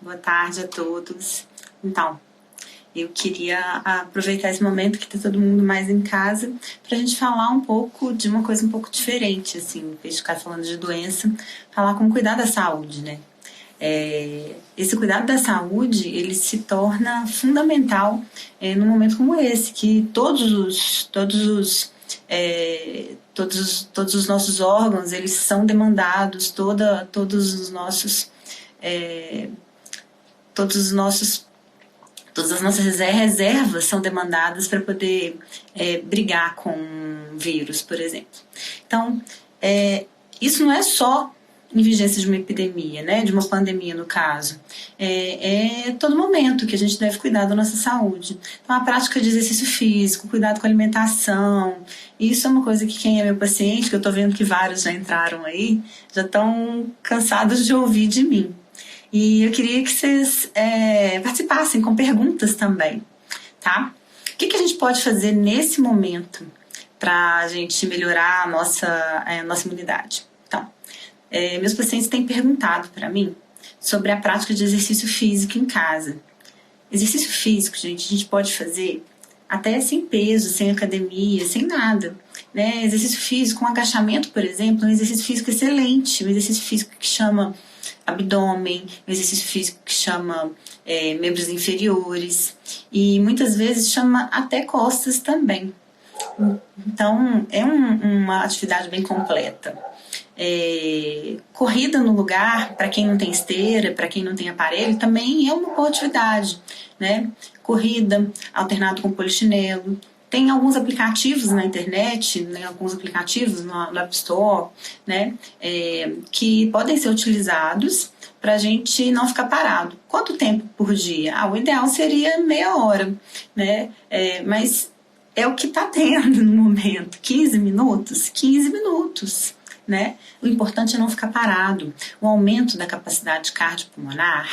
Boa tarde a todos. Então, eu queria aproveitar esse momento que está todo mundo mais em casa para a gente falar um pouco de uma coisa um pouco diferente, assim, em vez de ficar falando de doença, falar como cuidar da saúde, né? Esse cuidado da saúde, ele se torna fundamental num momento como esse, que todos os nossos órgãos, eles são demandados, todas as nossas reservas são demandadas para poder brigar com vírus, por exemplo. Então, isso não é só em vigência de uma epidemia, né, de uma pandemia no caso. Todo momento que a gente deve cuidar da nossa saúde. Então, a prática de exercício físico, cuidado com a alimentação, isso é uma coisa que quem é meu paciente, que eu estou vendo que vários já entraram aí, já estão cansados de ouvir de mim. E eu queria que vocês participassem com perguntas também, tá? O que a gente pode fazer nesse momento para a gente melhorar a nossa imunidade? Então, meus pacientes têm perguntado para mim sobre a prática de exercício físico em casa. Exercício físico, gente, a gente pode fazer até sem peso, sem academia, sem nada, né? Exercício físico, um agachamento, por exemplo, é um exercício físico excelente, um exercício físico que chama abdômen, um exercício físico que chama membros inferiores e muitas vezes chama até costas também. Então, é uma atividade bem completa. Corrida no lugar, para quem não tem esteira, para quem não tem aparelho, também é uma boa atividade, né? Corrida alternado com polichinelo. Tem alguns aplicativos na internet, né, alguns aplicativos no App Store, né, que podem ser utilizados para a gente não ficar parado. Quanto tempo por dia? O ideal seria meia hora, né? Mas é o que está tendo no momento. 15 minutos? 15 minutos. Né? O importante é não ficar parado. O aumento da capacidade cardiopulmonar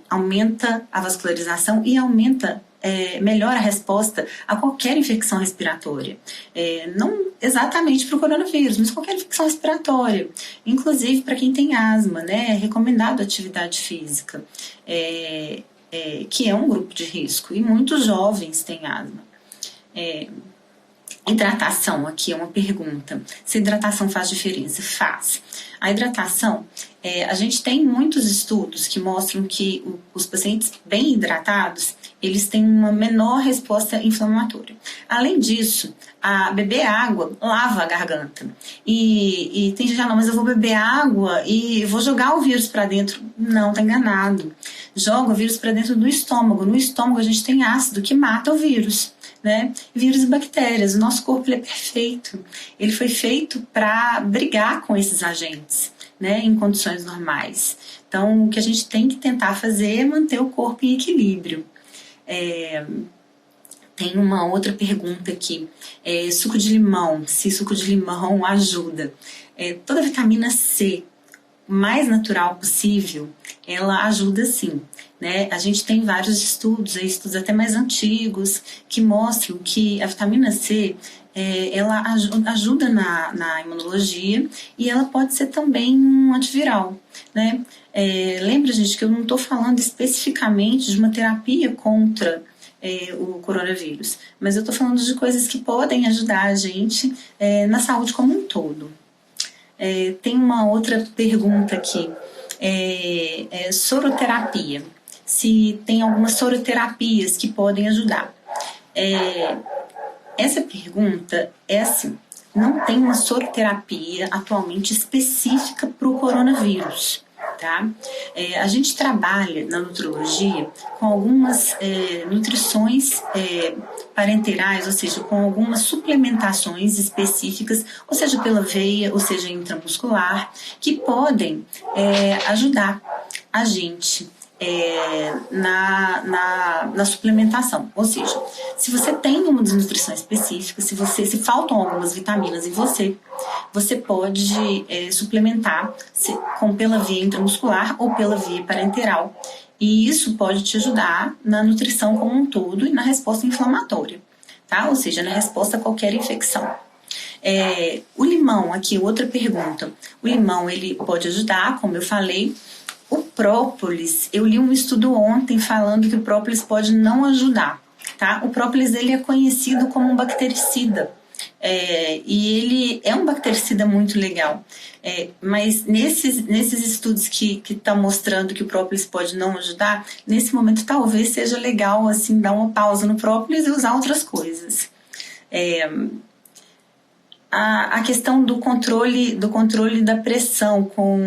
aumenta a vascularização e melhora a resposta a qualquer infecção respiratória. Não exatamente para o coronavírus, mas qualquer infecção respiratória. Inclusive para quem tem asma, né? É recomendado atividade física, que é um grupo de risco. E muitos jovens têm asma. Hidratação, aqui é uma pergunta. Se a hidratação faz diferença? Faz. A hidratação, a gente tem muitos estudos que mostram que os pacientes bem hidratados, eles têm uma menor resposta inflamatória. Além disso, beber água lava a garganta. E tem gente que fala, mas eu vou beber água e vou jogar o vírus para dentro. Não, tá enganado. Joga o vírus para dentro do estômago. No estômago a gente tem ácido que mata o vírus. Né? Vírus e bactérias. O nosso corpo ele é perfeito. Ele foi feito para brigar com esses agentes, né? Em condições normais. Então, o que a gente tem que tentar fazer é manter o corpo em equilíbrio. Tem uma outra pergunta aqui. Suco de limão. Se suco de limão ajuda. Toda vitamina C, o mais natural possível, ela ajuda sim. Né? A gente tem vários estudos até mais antigos, que mostram que a vitamina C ela ajuda na imunologia e ela pode ser também um antiviral. Né? Lembra, gente, que eu não estou falando especificamente de uma terapia contra o coronavírus, mas eu estou falando de coisas que podem ajudar a gente na saúde como um todo. Tem uma outra pergunta aqui. Soroterapia. Se tem algumas soroterapias que podem ajudar. Essa pergunta é assim, não tem uma soroterapia atualmente específica para o coronavírus, tá? A gente trabalha na nutrologia com algumas nutrições parenterais, ou seja, com algumas suplementações específicas, ou seja, pela veia, ou seja, intramuscular, que podem ajudar a gente na suplementação. Ou seja, se você tem uma desnutrição específica, se faltam algumas vitaminas em você pode suplementar pela via intramuscular ou pela via parenteral. E isso pode te ajudar na nutrição como um todo e na resposta inflamatória, tá? Ou seja, na resposta a qualquer infecção. O limão, aqui outra pergunta. O limão ele pode ajudar, como eu falei. O própolis, eu li um estudo ontem falando que o própolis pode não ajudar, tá? O própolis, ele é conhecido como um bactericida. E ele é um bactericida muito legal, mas nesses estudos que estão mostrando que o própolis pode não ajudar, nesse momento talvez seja legal assim dar uma pausa no própolis e usar outras coisas. A questão do controle da pressão com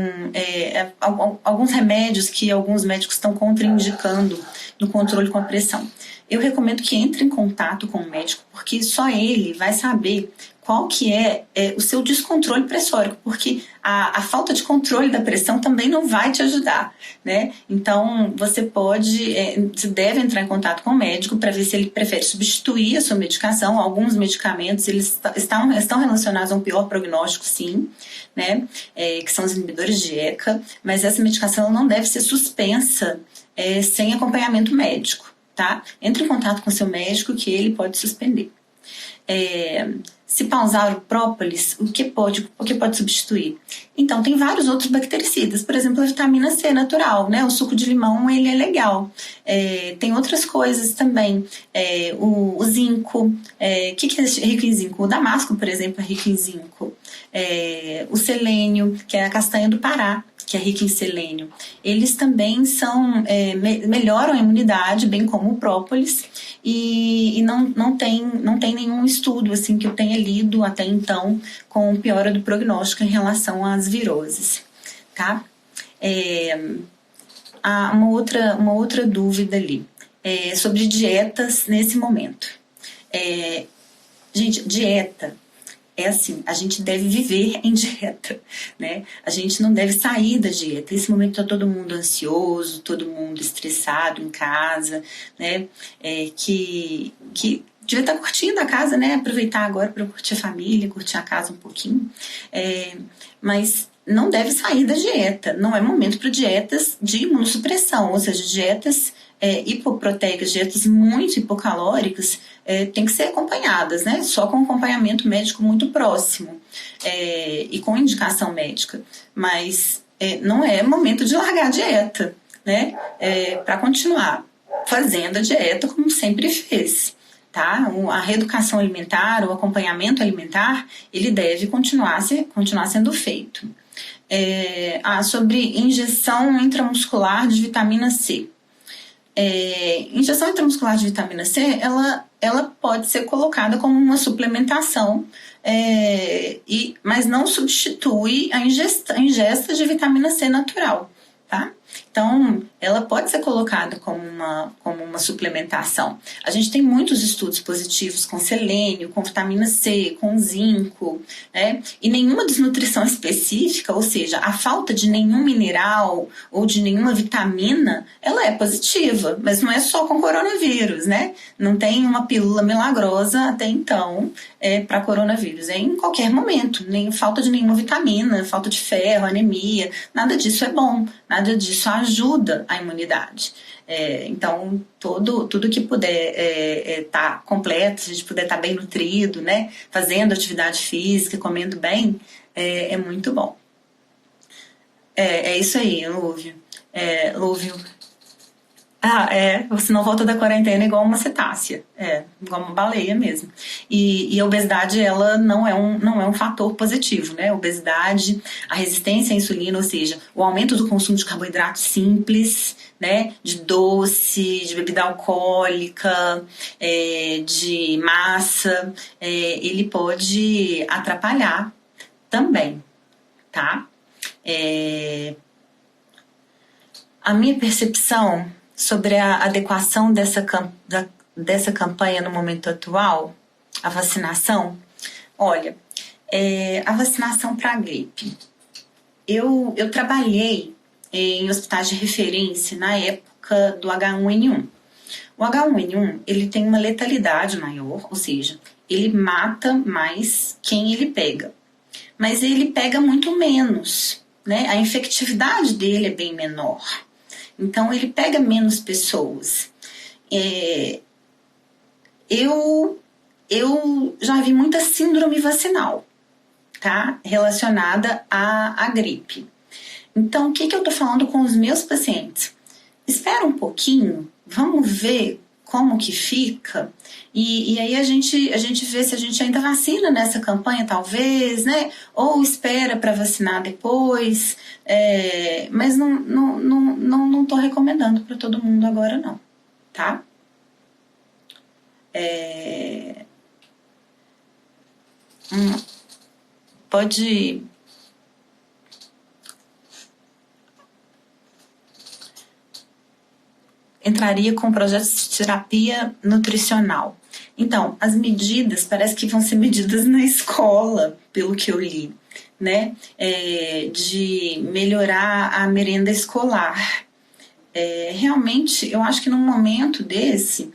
alguns remédios que alguns médicos estão contraindicando no controle com a pressão. Eu recomendo que entre em contato com o médico, porque só ele vai saber qual que é o seu descontrole pressórico, porque a falta de controle da pressão também não vai te ajudar, né? Então, você deve entrar em contato com o médico para ver se ele prefere substituir a sua medicação. Alguns medicamentos, eles estão relacionados a um pior prognóstico, sim, né? Que são os inibidores de ECA, mas essa medicação não deve ser suspensa sem acompanhamento médico, tá? Entre em contato com seu médico que ele pode suspender. Se pausar o própolis, o que pode substituir? Então, tem vários outros bactericidas, por exemplo, a vitamina C natural, né? O suco de limão, ele é legal. Tem outras coisas também, o zinco, que é rico em zinco? O damasco, por exemplo, é rico em zinco. O selênio, que é a castanha do Pará, que é rica em selênio. Eles também melhoram a imunidade, bem como o própolis, e não tem nenhum estudo assim que eu tenha lido até então com piora do prognóstico em relação às viroses, tá? Há uma outra dúvida ali, sobre dietas nesse momento. Gente, dieta assim, a gente deve viver em dieta, né? A gente não deve sair da dieta. Nesse momento tá todo mundo ansioso, todo mundo estressado em casa, né? Que devia estar curtindo a casa, né? Aproveitar agora para curtir a família, curtir a casa um pouquinho. Mas não deve sair da dieta. Não é momento para dietas de imunossupressão, ou seja, dietas hipoproteicas, dietas muito hipocalóricas, tem que ser acompanhadas, né? Só com acompanhamento médico muito próximo e com indicação médica. Mas não é momento de largar a dieta, né? Para continuar fazendo a dieta como sempre fez, tá? A reeducação alimentar, o acompanhamento alimentar, ele deve continuar sendo feito. Sobre injeção intramuscular de vitamina C. Injeção intramuscular de vitamina C, ela pode ser colocada como uma suplementação, mas não substitui a ingesta de vitamina C natural, tá? Então, ela pode ser colocada como uma suplementação. A gente tem muitos estudos positivos com selênio, com vitamina C, com zinco, né? E nenhuma desnutrição específica, ou seja, a falta de nenhum mineral ou de nenhuma vitamina, ela é positiva, mas não é só com coronavírus, né? Não tem uma pílula milagrosa até então para coronavírus. É em qualquer momento, falta de nenhuma vitamina, falta de ferro, anemia, nada disso é bom, nada disso ajuda a imunidade. Então, tudo que puder estar completo, se a gente puder estar bem nutrido, né? Fazendo atividade física, comendo bem, é muito bom. É isso aí, Lúvio. Lúvio. Senão volta da quarentena igual uma cetácea, igual uma baleia mesmo. E a obesidade, ela não é um fator positivo, né? A obesidade, a resistência à insulina, ou seja, o aumento do consumo de carboidrato simples, né? De doce, de bebida alcoólica, de massa, ele pode atrapalhar também, tá? A minha percepção sobre a adequação dessa campanha no momento atual, a vacinação, olha, a vacinação para a gripe. Eu trabalhei em hospitais de referência na época do H1N1. O H1N1, ele tem uma letalidade maior, ou seja, ele mata mais quem ele pega. Mas ele pega muito menos, né? A infectividade dele é bem menor. Então, ele pega menos pessoas. Eu já vi muita síndrome vacinal, tá? Relacionada à gripe. Então, o que, que eu estou falando com os meus pacientes? Espera um pouquinho, vamos ver como que fica, e aí a gente vê se a gente ainda vacina nessa campanha, talvez, né? Ou espera para vacinar depois, mas não tô recomendando para todo mundo agora não, tá? Pode... entraria com projetos de terapia nutricional. Então, as medidas parece que vão ser medidas na escola, pelo que eu li, né? De melhorar a merenda escolar. Realmente, eu acho que num momento desse,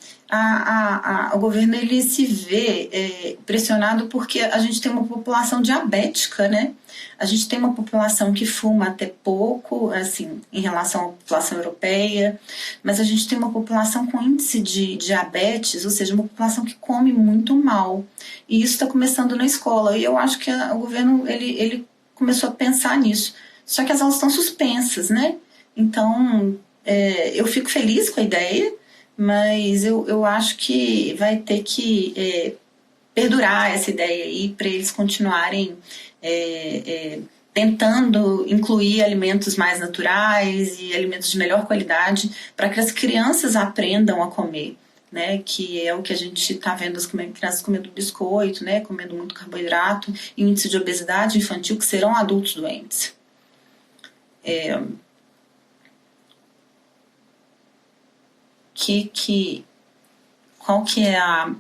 o governo ele se vê pressionado porque a gente tem uma população diabética, né? A gente tem uma população que fuma até pouco, assim, em relação à população europeia, mas a gente tem uma população com índice de diabetes, ou seja, uma população que come muito mal. E isso está começando na escola. E eu acho que o governo ele começou a pensar nisso. Só que as aulas estão suspensas, né? Então, eu fico feliz com a ideia, mas eu acho que vai ter que perdurar essa ideia aí para eles continuarem tentando incluir alimentos mais naturais e alimentos de melhor qualidade para que as crianças aprendam a comer, né? Que é o que a gente está vendo as crianças comendo biscoito, né? Comendo muito carboidrato e índice de obesidade infantil que serão adultos doentes. Qual que é a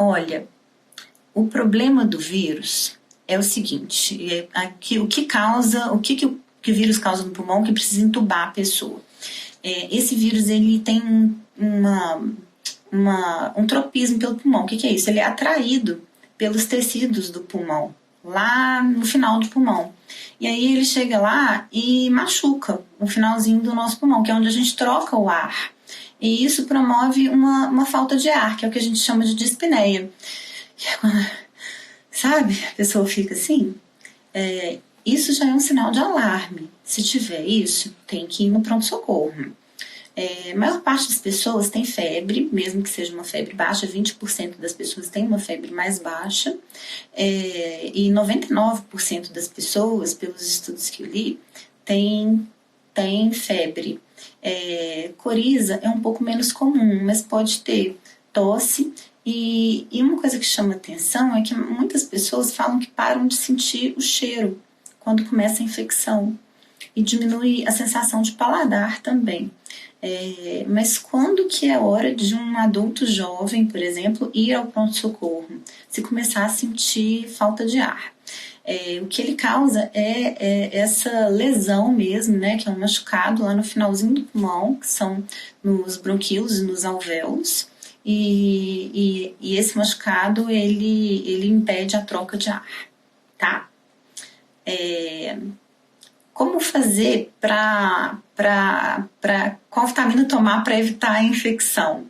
Olha, o problema do vírus é o seguinte, o que o vírus causa no pulmão que precisa entubar a pessoa. Esse vírus ele tem um tropismo pelo pulmão. O que é isso? Ele é atraído pelos tecidos do pulmão, lá no final do pulmão. E aí ele chega lá e machuca o finalzinho do nosso pulmão, que é onde a gente troca o ar. E isso promove uma falta de ar, que é o que a gente chama de dispneia. Sabe? A pessoa fica assim. Isso já é um sinal de alarme. Se tiver isso, tem que ir no pronto-socorro. A maior parte das pessoas tem febre, mesmo que seja uma febre baixa, 20% das pessoas têm uma febre mais baixa, e 99% das pessoas, pelos estudos que eu li, tem febre. Coriza é um pouco menos comum, mas pode ter tosse. E uma coisa que chama atenção é que muitas pessoas falam que param de sentir o cheiro quando começa a infecção e diminui a sensação de paladar também. Mas quando que é hora de um adulto jovem, por exemplo, ir ao pronto-socorro? Se começar a sentir falta de ar. O que ele causa é essa lesão mesmo, né, que é um machucado lá no finalzinho do pulmão, que são nos bronquíolos e nos alvéolos, e esse machucado ele impede a troca de ar, tá? Como fazer qual vitamina tomar para evitar a infecção?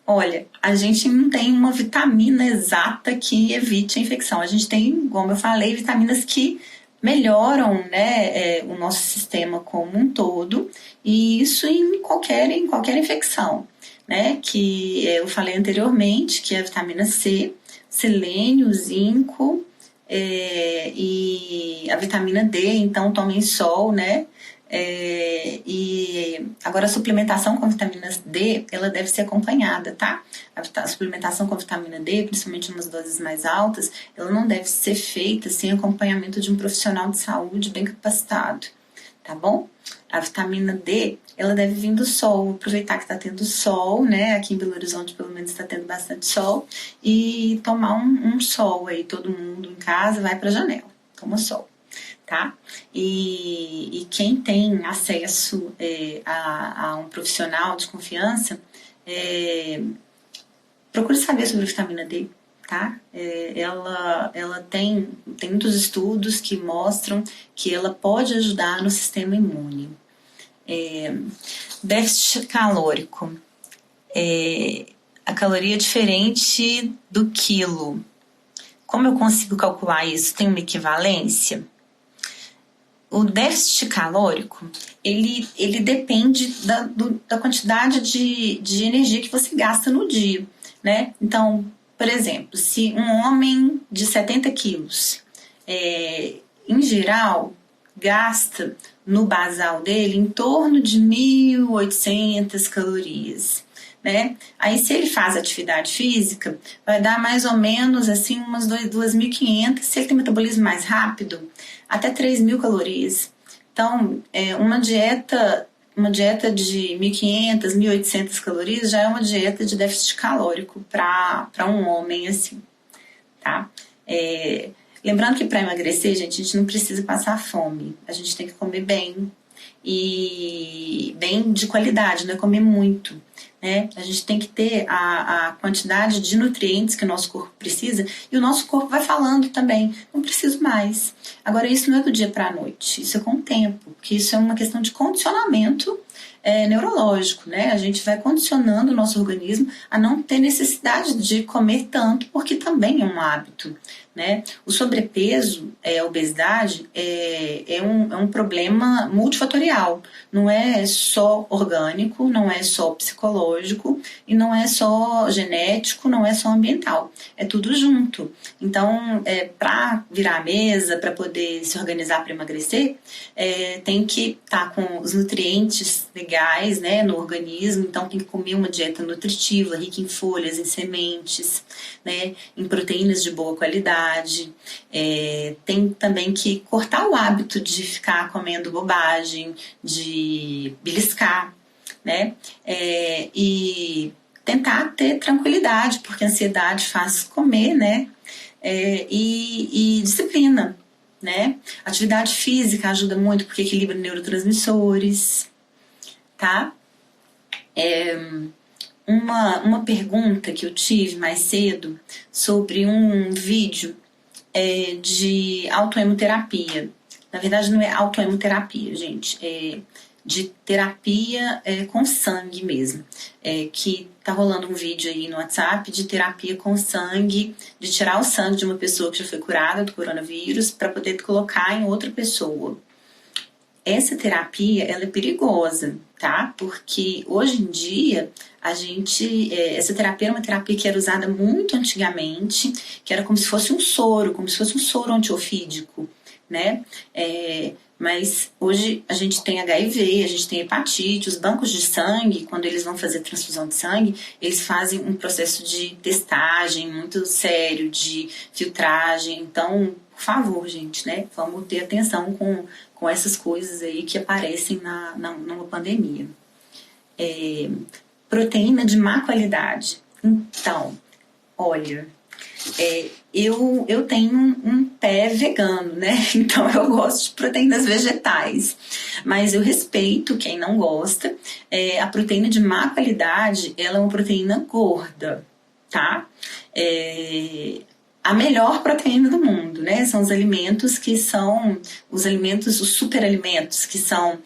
Olha, a gente não tem uma vitamina exata que evite a infecção. A gente tem, como eu falei, vitaminas que melhoram, né, o nosso sistema como um todo, e isso em qualquer infecção, né, que eu falei anteriormente, que é a vitamina C, selênio, zinco, e a vitamina D, então tomem sol, né? E agora a suplementação com vitamina D, ela deve ser acompanhada, tá? A suplementação com vitamina D, principalmente em umas doses mais altas, ela não deve ser feita sem acompanhamento de um profissional de saúde bem capacitado, tá bom? A vitamina D, ela deve vir do sol, aproveitar que está tendo sol, né? Aqui em Belo Horizonte, pelo menos, está tendo bastante sol, e tomar um sol aí, todo mundo em casa, vai para a janela, toma sol. Tá? E quem tem acesso a um profissional de confiança, procure saber sobre a vitamina D, tá? Ela tem muitos estudos que mostram que ela pode ajudar no sistema imune. Déficit calórico. a caloria é diferente do quilo. Como eu consigo calcular isso? Tem uma equivalência? O déficit calórico, ele depende da quantidade de energia que você gasta no dia, né? Então, por exemplo, se um homem de 70 quilos, em geral, gasta no basal dele em torno de 1.800 calorias, né? Aí, se ele faz atividade física, vai dar mais ou menos assim umas 2.500. Se ele tem metabolismo mais rápido, até 3.000 calorias. Então, uma dieta de 1.500, 1.800 calorias já é uma dieta de déficit calórico para um homem assim, tá? Lembrando que para emagrecer, gente, a gente não precisa passar fome. A gente tem que comer bem e bem de qualidade, não é comer muito, né? A gente tem que ter a quantidade de nutrientes que o nosso corpo precisa e o nosso corpo vai falando também, não preciso mais. Agora, isso não é do dia para a noite, isso é com o tempo, porque isso é uma questão de condicionamento neurológico, né? A gente vai condicionando o nosso organismo a não ter necessidade de comer tanto, porque também é um hábito, né? O sobrepeso, a obesidade, é um problema multifatorial. Não é só orgânico, não é só psicológico e não é só genético, não é só ambiental. É tudo junto. Então, para virar a mesa, para poder se organizar para emagrecer, tem que estar com os nutrientes legais, né, no organismo. Então, tem que comer uma dieta nutritiva, rica em folhas, em sementes, né, em proteínas de boa qualidade. Tem também que cortar o hábito de ficar comendo bobagem, de beliscar, né, e tentar ter tranquilidade, porque a ansiedade faz comer, né, e disciplina, né. Atividade física ajuda muito porque equilibra neurotransmissores, tá? Uma pergunta que eu tive mais cedo sobre um vídeo de autoemoterapia. Na verdade, não é autoemoterapia, gente. É de terapia com sangue mesmo. Que tá rolando um vídeo aí no WhatsApp de terapia com sangue, de tirar o sangue de uma pessoa que já foi curada do coronavírus para poder colocar em outra pessoa. Essa terapia, ela é perigosa, tá? Porque hoje em dia, essa terapia era uma terapia que era usada muito antigamente, que era como se fosse um soro antiofídico, né? Mas hoje a gente tem HIV, a gente tem hepatite, os bancos de sangue, quando eles vão fazer transfusão de sangue, eles fazem um processo de testagem muito sério, de filtragem. Então, por favor, gente, né? Vamos ter atenção com essas coisas aí que aparecem numa pandemia. Proteína de má qualidade. Então, olha, eu tenho um pé vegano, né? Então eu gosto de proteínas vegetais, mas eu respeito quem não gosta. A proteína de má qualidade, ela é uma proteína gorda, tá? A melhor proteína do mundo, né? São os alimentos que são os superalimentos, que são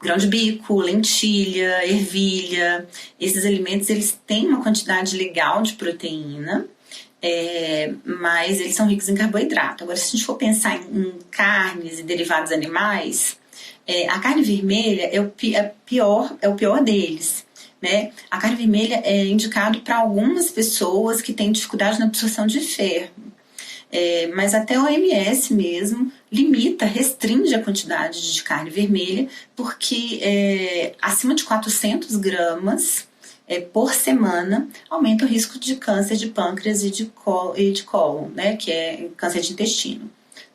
grão de bico, lentilha, ervilha. Esses alimentos, eles têm uma quantidade legal de proteína, mas eles são ricos em carboidrato. Agora, se a gente for pensar em carnes e derivados animais, a carne vermelha é o pior deles, né? A carne vermelha é indicado para algumas pessoas que têm dificuldade na absorção de ferro. Mas até a OMS mesmo restringe a quantidade de carne vermelha, porque acima de 400 gramas por semana aumenta o risco de câncer de pâncreas e de cólon, né, que é câncer de intestino,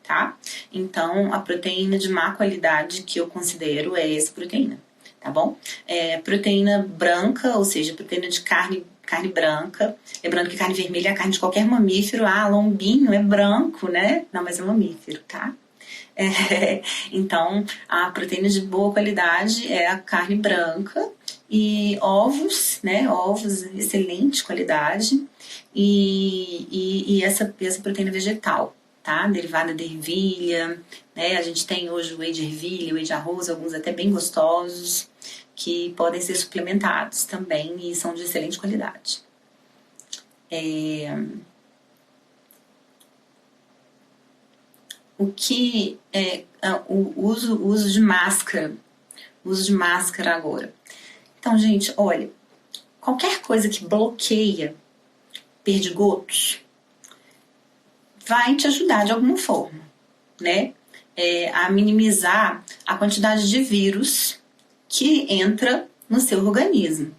tá? Então, a proteína de má qualidade que eu considero é essa proteína, tá bom? Proteína branca, ou seja, proteína de carne branca. Lembrando que carne vermelha é a carne de qualquer mamífero. Lombinho é branco, né? Não, mas é mamífero, tá? Então, a proteína de boa qualidade é a carne branca e ovos, né? Ovos, excelente qualidade. E essa proteína vegetal, tá? Derivada de ervilha, né? A gente tem hoje o whey de ervilha, o whey de arroz, alguns até bem gostosos. que podem ser suplementados também e são de excelente qualidade. O que é o uso de máscara? O uso de máscara agora. Então, gente, olha, qualquer coisa que bloqueia perdigotos vai te ajudar de alguma forma, né? A minimizar a quantidade de vírus que entra no seu organismo.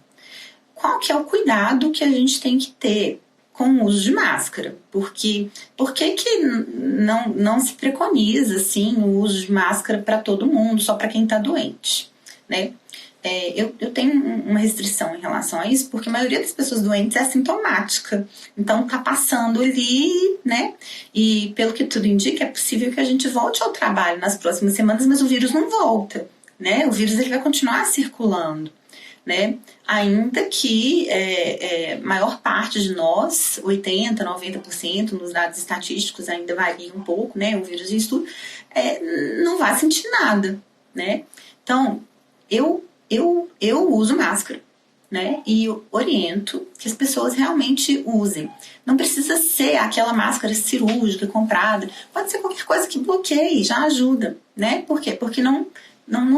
Qual que é o cuidado que a gente tem que ter com o uso de máscara? Porque por que não se preconiza assim, o uso de máscara para todo mundo, só para quem está doente, né? Eu tenho uma restrição em relação a isso, porque a maioria das pessoas doentes é assintomática. Então tá passando ali, né? E pelo que tudo indica, é possível que a gente volte ao trabalho nas próximas semanas, mas o vírus não volta, né? O vírus ele vai continuar circulando, né? Ainda que maior parte de nós, 80%, 90%, nos dados estatísticos ainda varia um pouco, né? O vírus diz tudo, não vai sentir nada, né? Então, eu uso máscara, né? E eu oriento que as pessoas realmente usem. Não precisa ser aquela máscara cirúrgica comprada. Pode ser qualquer coisa que bloqueie, já ajuda, né? Por quê? Porque não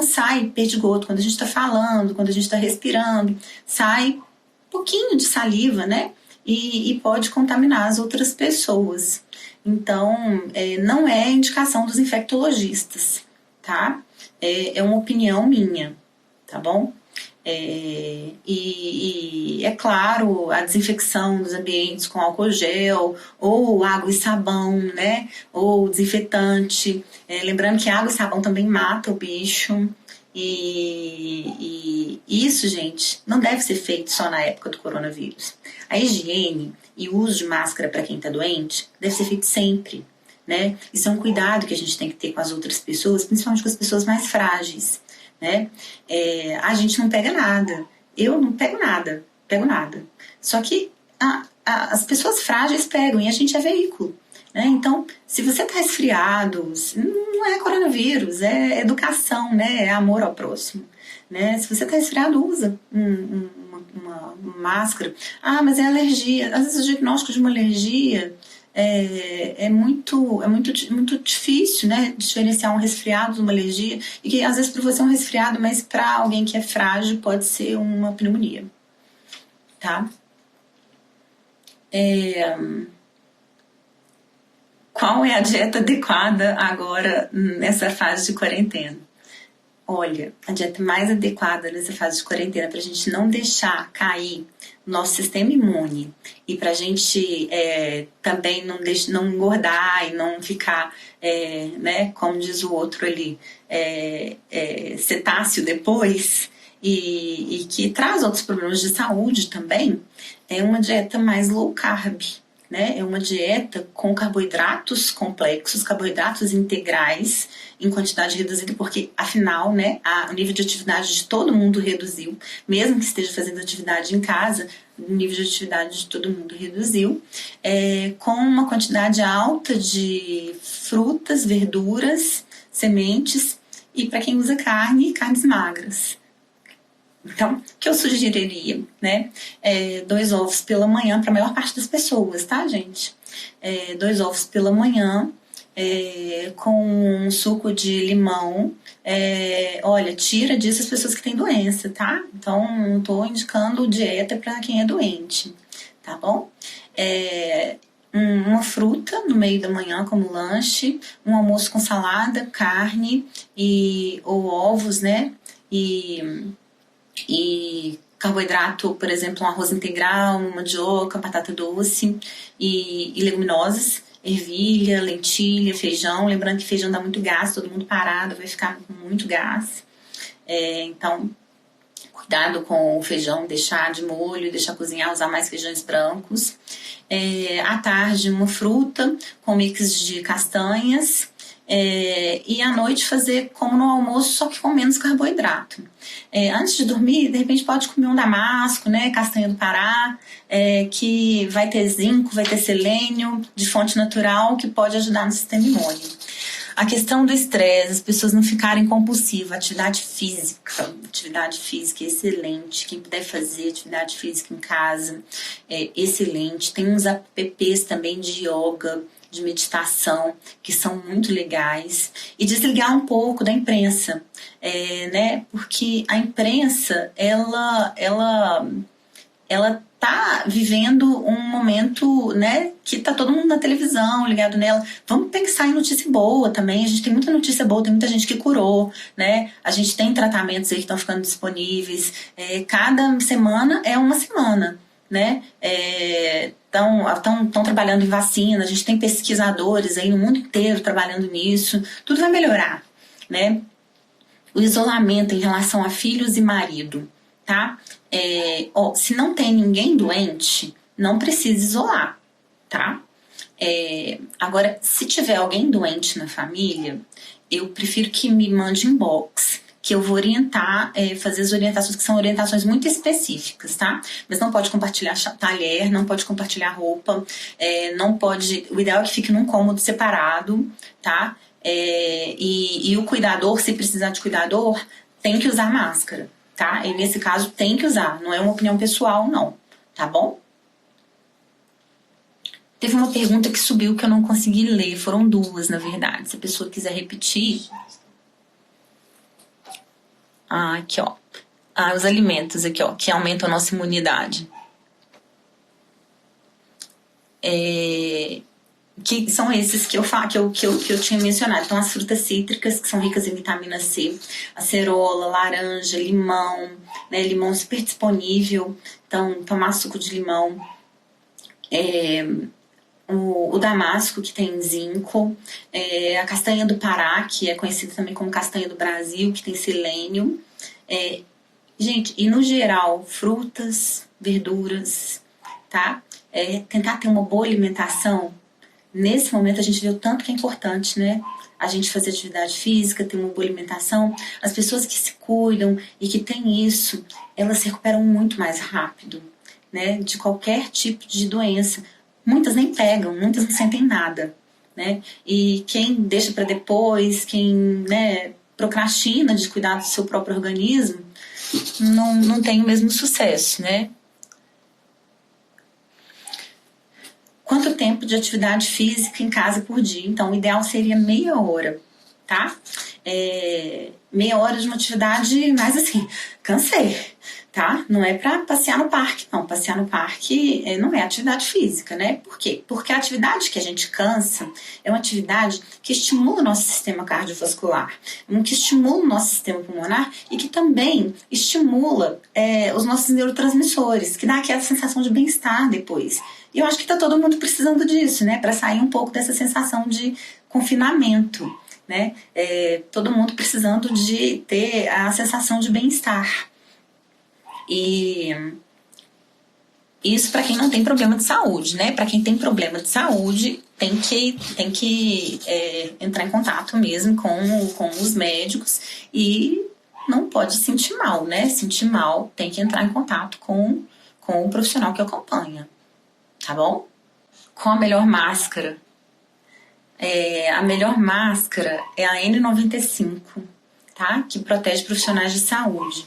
sai perdigoto quando a gente está falando, quando a gente está respirando. Sai um pouquinho de saliva, né? E pode contaminar as outras pessoas. Então, não é indicação dos infectologistas, tá? É uma opinião minha. Tá bom? E é claro, a desinfecção dos ambientes com álcool gel, ou água e sabão, né? Ou desinfetante. Lembrando que água e sabão também mata o bicho. E isso, gente, não deve ser feito só na época do coronavírus. A higiene e o uso de máscara para quem está doente deve ser feito sempre, né? Isso é um cuidado que a gente tem que ter com as outras pessoas, principalmente com as pessoas mais frágeis, né? A gente não pega nada. Eu não pego nada. Só que as pessoas frágeis pegam e a gente é veículo, né? Então, se você está resfriado, não é coronavírus, é educação, né? É amor ao próximo, né? Se você está resfriado, usa uma máscara. Mas é alergia. Às vezes o diagnóstico de uma alergia é muito difícil, né, diferenciar um resfriado de uma alergia, e que às vezes para você é um resfriado, mas para alguém que é frágil pode ser uma pneumonia, tá? Qual é a dieta adequada agora nessa fase de quarentena? Olha, a dieta mais adequada nessa fase de quarentena para a gente não deixar cair o nosso sistema imune e para a gente também não engordar e não ficar, né, como diz o outro ali, cetáceo depois e que traz outros problemas de saúde também, é uma dieta mais low carb, né? É uma dieta com carboidratos complexos, carboidratos integrais em quantidade reduzida, porque afinal, né, o nível de atividade de todo mundo reduziu, mesmo que esteja fazendo atividade em casa, o nível de atividade de todo mundo reduziu, com uma quantidade alta de frutas, verduras, sementes, e para quem usa carnes magras. Então, o que eu sugeriria, né? 2 ovos pela manhã para a maior parte das pessoas, tá, gente? 2 ovos pela manhã, com um suco de limão. Olha, tira disso as pessoas que têm doença, tá? Então, não estou indicando dieta para quem é doente, tá bom? Uma fruta no meio da manhã como lanche, um almoço com salada, carne ou ovos, né? E carboidrato, por exemplo, um arroz integral, uma mandioca, batata doce e leguminosas, ervilha, lentilha, feijão. Lembrando que feijão dá muito gás, todo mundo parado vai ficar com muito gás. Então, cuidado com o feijão, deixar de molho, deixar cozinhar, usar mais feijões brancos. À tarde, uma fruta com mix de castanhas. E à noite fazer como no almoço, só que com menos carboidrato. Antes de dormir, de repente pode comer um damasco, né, castanha do Pará, que vai ter zinco, vai ter selênio de fonte natural, que pode ajudar no sistema imune. A questão do estresse, as pessoas não ficarem compulsivas, atividade física é excelente. Quem puder fazer atividade física em casa é excelente. Tem uns apps também de yoga, de meditação, que são muito legais. E desligar um pouco da imprensa, né? Porque a imprensa, ela tá vivendo um momento, né, que tá todo mundo na televisão, ligado nela. Vamos pensar em notícia boa também. A gente tem muita notícia boa, tem muita gente que curou, né? A gente tem tratamentos aí que estão ficando disponíveis. Cada semana é uma semana, né? Estão trabalhando em vacina, a gente tem pesquisadores aí no mundo inteiro trabalhando nisso. Tudo vai melhorar, né? O isolamento em relação a filhos e marido, tá? Se não tem ninguém doente, não precisa isolar, tá? Agora, se tiver alguém doente na família, eu prefiro que me mande inbox, que eu vou orientar, fazer as orientações, que são orientações muito específicas, tá? Mas não pode compartilhar talher, não pode compartilhar roupa, não pode... O ideal é que fique num cômodo separado, tá? E o cuidador, se precisar de cuidador, tem que usar máscara, tá? E nesse caso tem que usar, não é uma opinião pessoal, não, tá bom? Teve uma pergunta que subiu que eu não consegui ler, foram duas, na verdade. Se a pessoa quiser repetir... aqui, ó. Os alimentos aqui, ó, que aumentam a nossa imunidade. Que são esses que eu tinha mencionado. Então, as frutas cítricas, que são ricas em vitamina C, acerola, laranja, limão, né? Limão super disponível. Então, tomar suco de limão. O damasco, que tem zinco. A castanha do Pará, que é conhecida também como castanha do Brasil, que tem selênio. Gente, e no geral, frutas, verduras, tá? Tentar ter uma boa alimentação. Nesse momento a gente vê o tanto que é importante, né? A gente fazer atividade física, ter uma boa alimentação. As pessoas que se cuidam e que têm isso, elas se recuperam muito mais rápido, né? De qualquer tipo de doença. Muitas nem pegam, muitas não sentem nada, né? E quem deixa para depois, quem, né, procrastina de cuidar do seu próprio organismo, não tem o mesmo sucesso, né? Quanto tempo de atividade física em casa por dia? Então, o ideal seria meia hora, tá? Meia hora de uma atividade mais assim, cansei, tá? Não é pra passear no parque, não. Passear no parque não é atividade física, né? Por quê? Porque a atividade que a gente cansa é uma atividade que estimula o nosso sistema cardiovascular, que estimula o nosso sistema pulmonar e que também estimula os nossos neurotransmissores, que dá aquela sensação de bem-estar depois. E eu acho que tá todo mundo precisando disso, né? Para sair um pouco dessa sensação de confinamento, né? Todo mundo precisando de ter a sensação de bem-estar. E isso para quem não tem problema de saúde, né? Para quem tem problema de saúde, tem que entrar em contato mesmo com os médicos e não pode sentir mal, né? Sentir mal, tem que entrar em contato com o profissional que acompanha. Tá bom? Com a melhor máscara. A melhor máscara é a N95, tá? Que protege profissionais de saúde.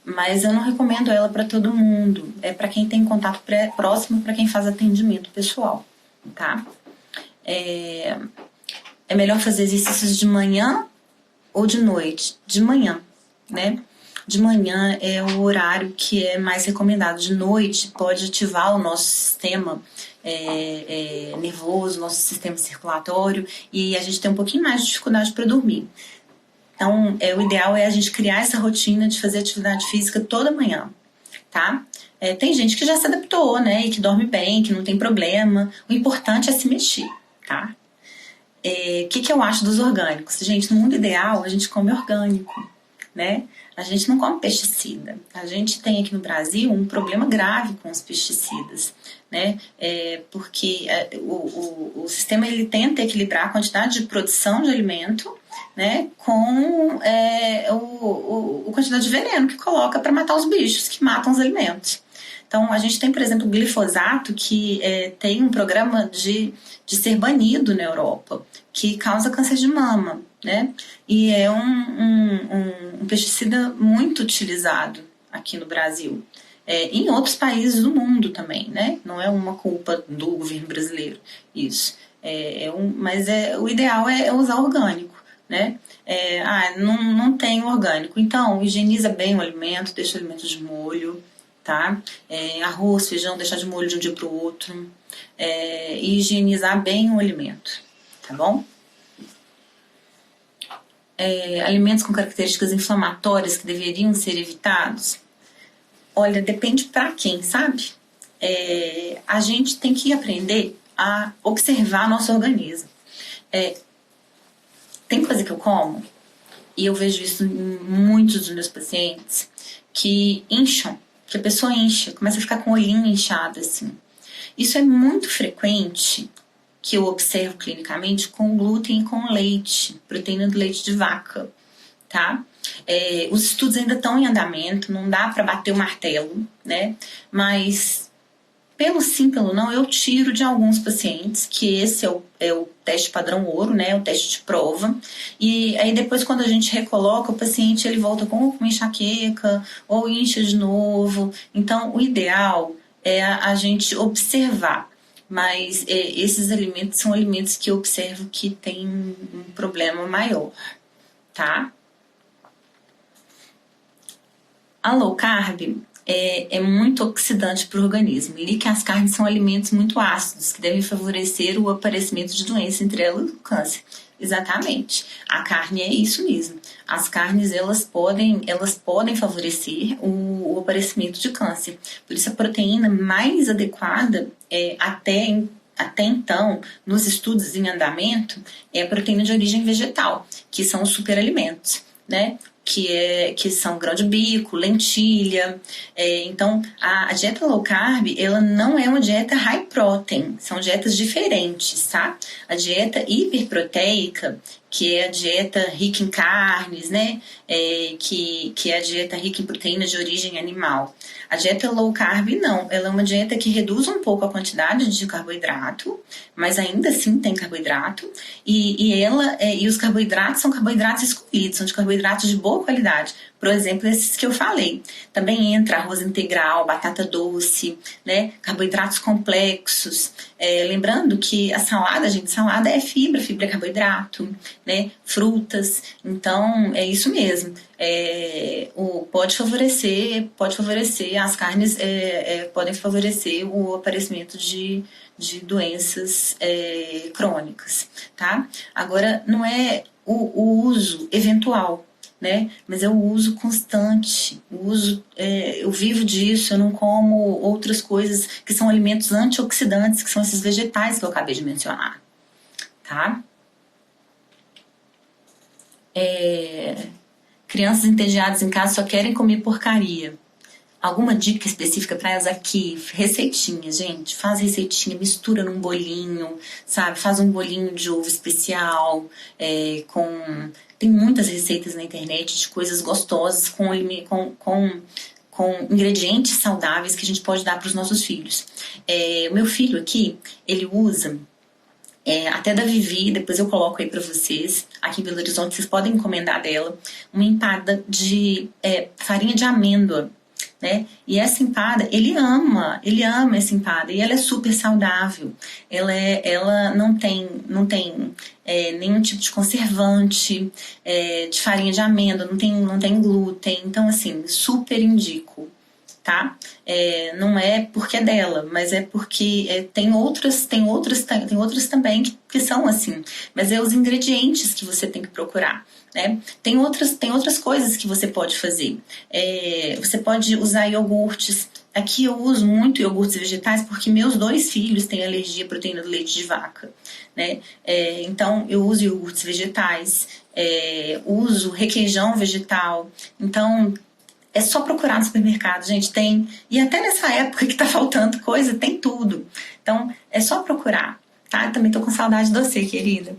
Mas eu não recomendo ela para todo mundo. É para quem tem contato próximo, para quem faz atendimento pessoal, tá? É melhor fazer exercícios de manhã ou de noite? De manhã, né? De manhã é o horário que é mais recomendado. De noite pode ativar o nosso sistema nervoso, nosso sistema circulatório, e a gente tem um pouquinho mais de dificuldade para dormir. Então, o ideal é a gente criar essa rotina de fazer atividade física toda manhã, tá? Tem gente que já se adaptou, né? E que dorme bem, que não tem problema. O importante é se mexer, tá? Que eu acho dos orgânicos? Gente, no mundo ideal, a gente come orgânico, né? A gente não come pesticida. A gente tem aqui no Brasil um problema grave com os pesticidas, né? Porque o sistema ele tenta equilibrar a quantidade de produção de alimento, né, com a quantidade de veneno que coloca para matar os bichos que matam os alimentos. Então, a gente tem, por exemplo, o glifosato, que tem um programa de ser banido na Europa, que causa câncer de mama, né? E é um pesticida muito utilizado aqui no Brasil. Em outros países do mundo também, né? Não é uma culpa do governo brasileiro, isso. Mas o ideal é usar orgânico, né? Não tem orgânico. Então, higieniza bem o alimento, deixa o alimento de molho, tá? Arroz, feijão, deixar de molho de um dia para o outro. E higienizar bem o alimento, tá bom? Alimentos com características inflamatórias que deveriam ser evitados. Olha, depende para quem, sabe? A gente tem que aprender a observar nosso organismo. Tem coisa que eu como, e eu vejo isso em muitos dos meus pacientes, que incham, que a pessoa incha, começa a ficar com o olhinho inchado, assim. Isso é muito frequente, que eu observo clinicamente, com glúten e com leite, proteína do leite de vaca, tá? Os estudos ainda estão em andamento, não dá para bater o martelo, né? Mas pelo sim, pelo não, eu tiro de alguns pacientes, que esse é o teste padrão ouro, né? O teste de prova. E aí depois, quando a gente recoloca, o paciente ele volta com uma enxaqueca ou incha de novo. Então, o ideal é a gente observar. Mas esses alimentos são alimentos que eu observo que tem um problema maior, tá? A low carb é muito oxidante para o organismo. E que as carnes são alimentos muito ácidos, que devem favorecer o aparecimento de doenças, entre elas o câncer. Exatamente. A carne é isso mesmo. As carnes, elas podem favorecer o aparecimento de câncer. Por isso, a proteína mais adequada, até então, nos estudos em andamento, é a proteína de origem vegetal, que são os superalimentos, né? Que são grão de bico, lentilha. Então, a dieta low carb, ela não é uma dieta high protein, são dietas diferentes, tá? A dieta hiperproteica, que é a dieta rica em carnes, né? Que é a dieta rica em proteína de origem animal. A dieta low carb, não. Ela é uma dieta que reduz um pouco a quantidade de carboidrato, mas ainda assim tem carboidrato. E os carboidratos são carboidratos escolhidos, são de carboidratos de boa qualidade. Por exemplo, esses que eu falei. Também entra arroz integral, batata doce, né? Carboidratos complexos. Lembrando que a salada, gente, salada é fibra é carboidrato, né? Frutas. Então, é isso mesmo. Pode favorecer, as carnes podem favorecer o aparecimento de doenças crônicas, tá? Agora, não é o uso eventual, né? Mas é o uso constante. Eu vivo disso, eu não como outras coisas que são alimentos antioxidantes, que são esses vegetais que eu acabei de mencionar, tá? Crianças entediadas em casa só querem comer porcaria. Alguma dica específica para elas aqui? Receitinha, gente. Faz receitinha, mistura num bolinho, sabe? Faz um bolinho de ovo especial, Tem muitas receitas na internet de coisas gostosas com ingredientes saudáveis que a gente pode dar para os nossos filhos. O meu filho aqui, ele usa... até da Vivi, depois eu coloco aí pra vocês, aqui em Belo Horizonte, vocês podem encomendar dela, uma empada de farinha de amêndoa, né? E essa empada, ele ama essa empada, e ela é super saudável, ela não tem nenhum tipo de conservante, de farinha de amêndoa, não tem glúten, então assim, super indico, tá? Não é porque é dela, mas é porque tem outras também que são assim, mas é os ingredientes que você tem que procurar, né? Tem outras coisas que você pode fazer. Você pode usar iogurtes. Aqui eu uso muito iogurtes vegetais porque meus 2 filhos têm alergia à proteína do leite de vaca, né? Então eu uso iogurtes vegetais, uso requeijão vegetal. Então é só procurar no supermercado, gente, tem. E até nessa época que tá faltando coisa, tem tudo. Então, é só procurar, tá? Eu também tô com saudade de você, querida.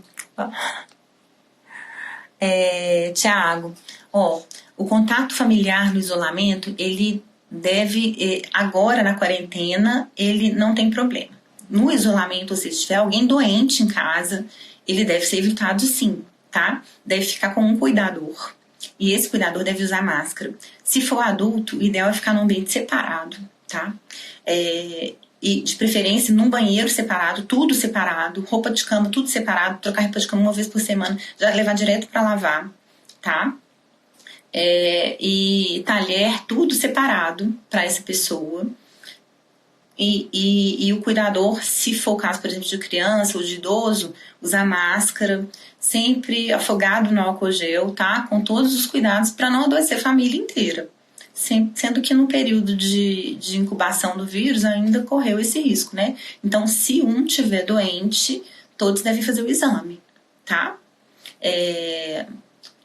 Tiago, o contato familiar no isolamento, ele agora na quarentena, ele não tem problema. No isolamento, ou seja, se tiver alguém doente em casa, ele deve ser evitado sim, tá? Deve ficar com um cuidador. E esse cuidador deve usar máscara. Se for adulto, o ideal é ficar num ambiente separado, tá? E de preferência num banheiro separado, tudo separado, roupa de cama, tudo separado, trocar roupa de cama uma vez por semana, já levar direto para lavar, tá? E talher, tudo separado para essa pessoa. E o cuidador, se for o caso, por exemplo, de criança ou de idoso, usar máscara, sempre afogado no álcool gel, tá? Com todos os cuidados para não adoecer a família inteira. Sendo que no período de incubação do vírus ainda correu esse risco, né? Então, se um tiver doente, todos devem fazer o exame, tá?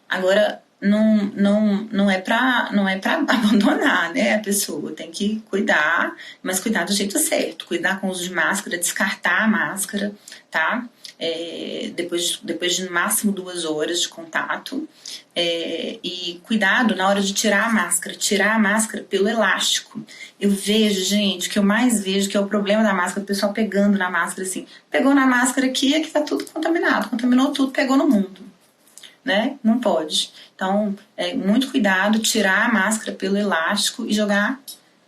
Agora, não é para abandonar, né, a pessoa. Tem que cuidar, mas cuidar do jeito certo. Cuidar com o uso de máscara, descartar a máscara, tá? Depois de no máximo 2 horas de contato. E cuidado na hora de tirar a máscara pelo elástico. Eu vejo, gente, o que eu mais vejo que é o problema da máscara, o pessoal pegando na máscara assim, pegou na máscara aqui, tá tudo contaminado, contaminou tudo, pegou no mundo, né? Não pode. Então, muito cuidado, tirar a máscara pelo elástico e jogar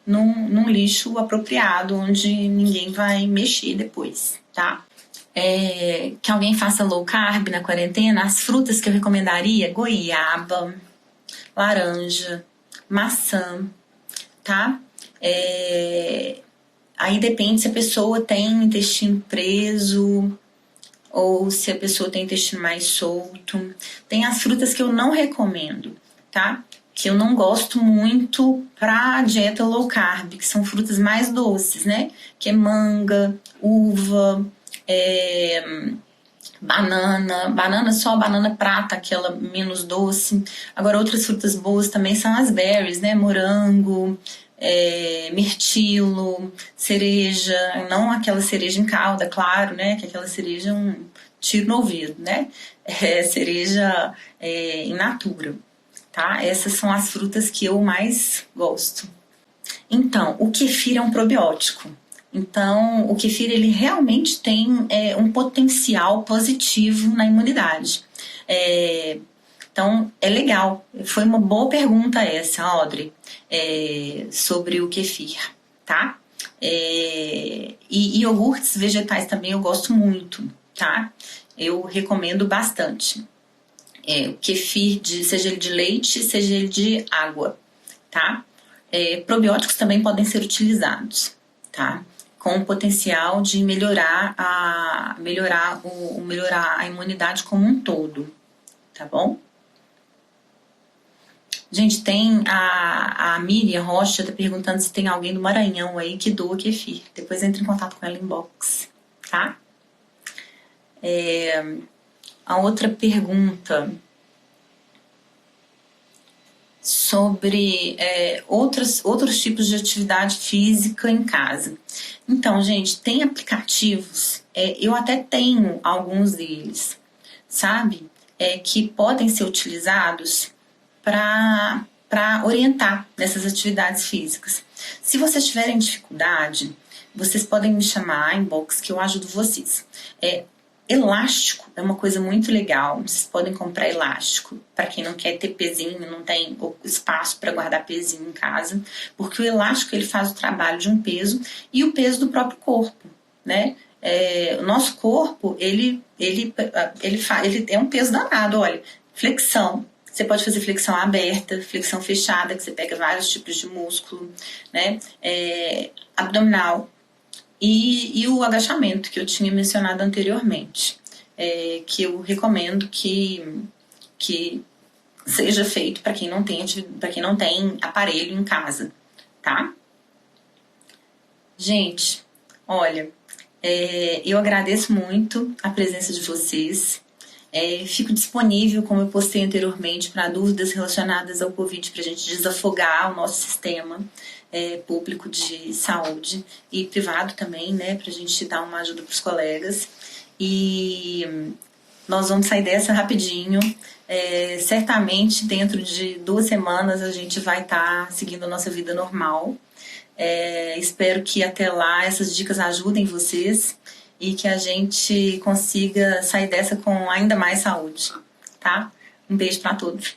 num lixo apropriado, onde ninguém vai mexer depois, tá? Que alguém faça low carb na quarentena, as frutas que eu recomendaria, goiaba, laranja, maçã, tá? Aí depende se a pessoa tem o intestino preso ou se a pessoa tem intestino mais solto. Tem as frutas que eu não recomendo, tá? Que eu não gosto muito pra dieta low carb, que são frutas mais doces, né? Que é manga, uva, banana, só a banana prata, aquela menos doce. Agora, outras frutas boas também são as berries, né? Morango, mirtilo, cereja, não aquela cereja em calda, claro, né? Que aquela cereja é um tiro no ouvido, né? Cereja in natura, tá? Essas são as frutas que eu mais gosto. Então, o kefir é um probiótico. Então, o kefir ele realmente tem um potencial positivo na imunidade. Então, é legal. Foi uma boa pergunta essa, Audrey, sobre o kefir, tá? E iogurtes vegetais também eu gosto muito, tá? Eu recomendo bastante. O kefir, seja ele de leite, seja ele de água, tá? Probióticos também podem ser utilizados, tá? Com o potencial de melhorar a imunidade como um todo, tá bom? Gente, tem a Miriam Rocha tá perguntando se tem alguém do Maranhão aí que doa kefir. Depois entre em contato com ela em inbox, tá? A outra pergunta sobre outros tipos de atividade física em casa. Então, gente, tem aplicativos, eu até tenho alguns deles, sabe? Que podem ser utilizados para orientar nessas atividades físicas. Se vocês tiverem dificuldade, vocês podem me chamar em inbox que eu ajudo vocês. Elástico é uma coisa muito legal. Vocês podem comprar elástico para quem não quer ter pezinho, não tem espaço para guardar pezinho em casa, porque o elástico ele faz o trabalho de um peso e o peso do próprio corpo, né? O nosso corpo ele é um peso danado. Olha, flexão. Você pode fazer flexão aberta, flexão fechada, que você pega vários tipos de músculo, né? Abdominal. E o agachamento, que eu tinha mencionado anteriormente, que eu recomendo que seja feito para quem não tem aparelho em casa, tá? Gente, olha, eu agradeço muito a presença de vocês. Fico disponível, como eu postei anteriormente, para dúvidas relacionadas ao Covid, para a gente desafogar o nosso sistema público de saúde e privado também, né, para a gente dar uma ajuda para os colegas. E nós vamos sair dessa rapidinho. Certamente dentro de 2 semanas a gente vai estar seguindo a nossa vida normal. Espero que até lá essas dicas ajudem vocês e que a gente consiga sair dessa com ainda mais saúde, tá? Um beijo para todos.